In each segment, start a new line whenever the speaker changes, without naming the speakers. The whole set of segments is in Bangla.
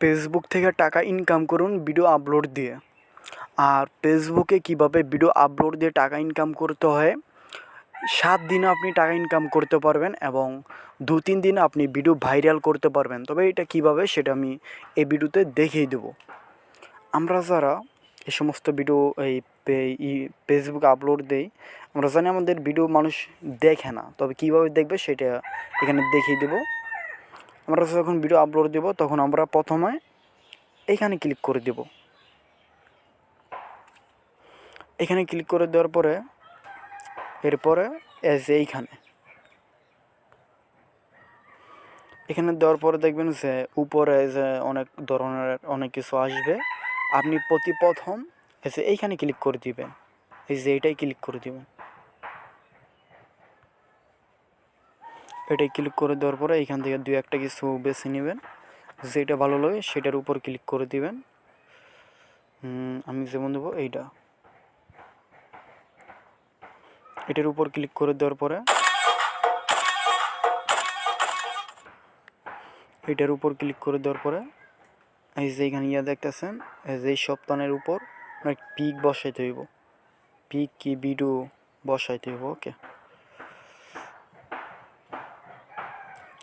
ফেসবুক থেকে টাকা ইনকাম করুন ভিডিও আপলোড দিয়ে। আর ফেসবুকে কীভাবে ভিডিও আপলোড দিয়ে টাকা ইনকাম করতে হয়, 7 দিনে আপনি টাকা ইনকাম করতে পারবেন এবং 2-3 দিনে আপনি ভিডিও ভাইরাল করতে পারবেন। তবে এটা কীভাবে সেটা আমি এই ভিডিওতে দেখিয়ে দেবো। আমরা যারা এই সমস্ত ভিডিও ফেসবুকে আপলোড দেই, আমরা জানি আমাদের ভিডিও মানুষ দেখে না, তবে কীভাবে দেখবে সেটা এখানে দেখিয়ে দেবো। আমরা যখন ভিডিও আপলোড দেবো তখন আমরা প্রথমে এইখানে ক্লিক করে দেব। এখানে ক্লিক করে দেওয়ার পরে এরপরে এখানে দেওয়ার পরে দেখবেন যে উপরে যে অনেক ধরনের অনেক কিছু আসবে। আপনি প্রথম এইখানে ক্লিক করে দিবেন, এইটাই ক্লিক করে দিবেন। এটাই ক্লিক করে দেওয়ার পরে এইখান থেকে 2-1টা কিছু বেছে নেবেন, যেটা ভালো লাগে সেটার উপর ক্লিক করে দিবেন। আমি যেমন দেবো এটার উপর ক্লিক করে দেওয়ার পরে এই যে এখানে দেখতেছেন, এই যে সপ্তাহের উপর পিক বসাইতে হইব, পিক কি ভিডিও বসাইতে হইব। ওকে,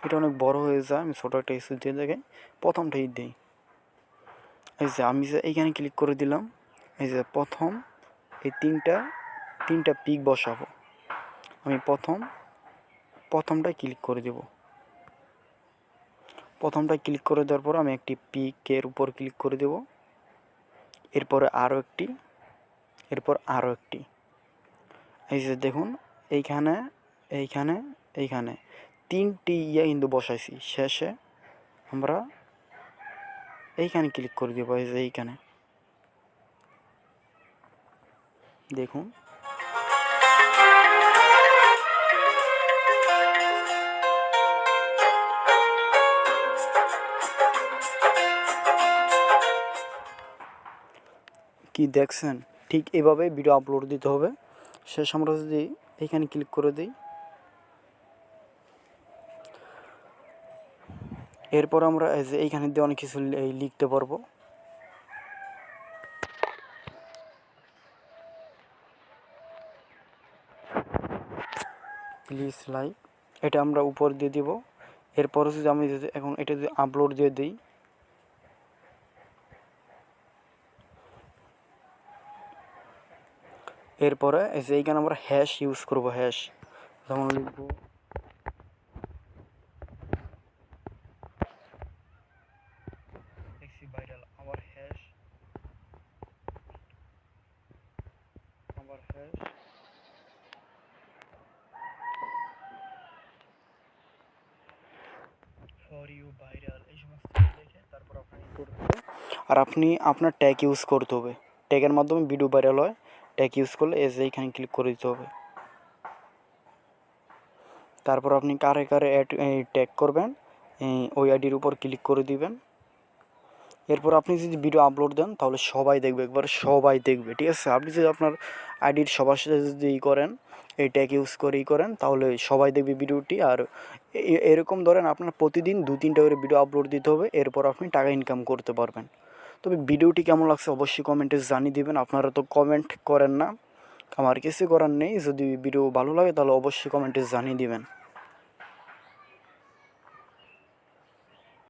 এটা অনেক বড় হয়ে যায়, আমি ছোটো একটা ইস্যু দিয়ে দেখাই। প্রথমটাই দিই, এই যে আমি যে এইখানে ক্লিক করে দিলাম। এই যে প্রথম এই তিনটা পিক বসাবো। আমি প্রথমটায় ক্লিক করে দেব। প্রথমটায় ক্লিক করে দেওয়ার পর আমি একটি পিকের উপর ক্লিক করে দেব। এরপরে আরও একটি, এরপর আরও একটি। এই যে দেখুন এইখানে 3টি কিন্তু বসাইছি। শেষে আমরা এইখানে ক্লিক করে দেবো। এই যে এইখানে দেখুন, কি দেখছেন? ঠিক এভাবে ভিডিও আপলোড দিতে হবে। শেষ আমরা যদি এইখানে ক্লিক করে দিই, এরপর আমরা এই যে এইখানে দিয়ে অনেক কিছু লিখতে পারবো। প্লিজ লাইক, এটা আমরা উপর দিয়ে দিব। এরপরে যদি আমি এখন এটা যদি আপলোড দিয়ে দিই, এরপরে এই যে এইখানে আমরা হ্যাশ ইউজ করব। হ্যাশ যেমন লিখবো ভাইরাল, আমার হ্যাশ ফর ইউ ভাইরাল, এই সমস্ত লিখে তারপর আপনি করতে হবে। আর আপনি আপনার ট্যাগ ইউজ করতে হবে। ট্যাগের মাধ্যমে ভিডিও ভাইরাল হয়। ট্যাগ ইউজ করলে এইখানে ক্লিক করে দিতে হবে। তারপর আপনি কারে ট্যাগ করবেন ওই আইডির উপর ক্লিক করে দিবেন। এরপর আপনি যদি ভিডিও আপলোড দেন তাহলে সবাই দেখবে, একবার সবাই দেখবে, ঠিক আছে? আপনি যদি আপনার আইডির সবার সাথে যদি করেন, এই ট্যাগ ইউজ করে করেন, তাহলে সবাই দেখবে ভিডিওটি। আর এরকম ধরেন আপনার প্রতিদিন 2-3টা করে ভিডিও আপলোড দিতে হবে, এরপর আপনি টাকা ইনকাম করতে পারবেন। তবে ভিডিওটি কেমন লাগছে অবশ্যই কমেন্টে জানিয়ে দিবেন। আপনারা তো কমেন্ট করেন না, আমার কিছু করার নেই। যদি ভিডিও ভালো লাগে তাহলে অবশ্যই কমেন্টে জানিয়ে দিবেন।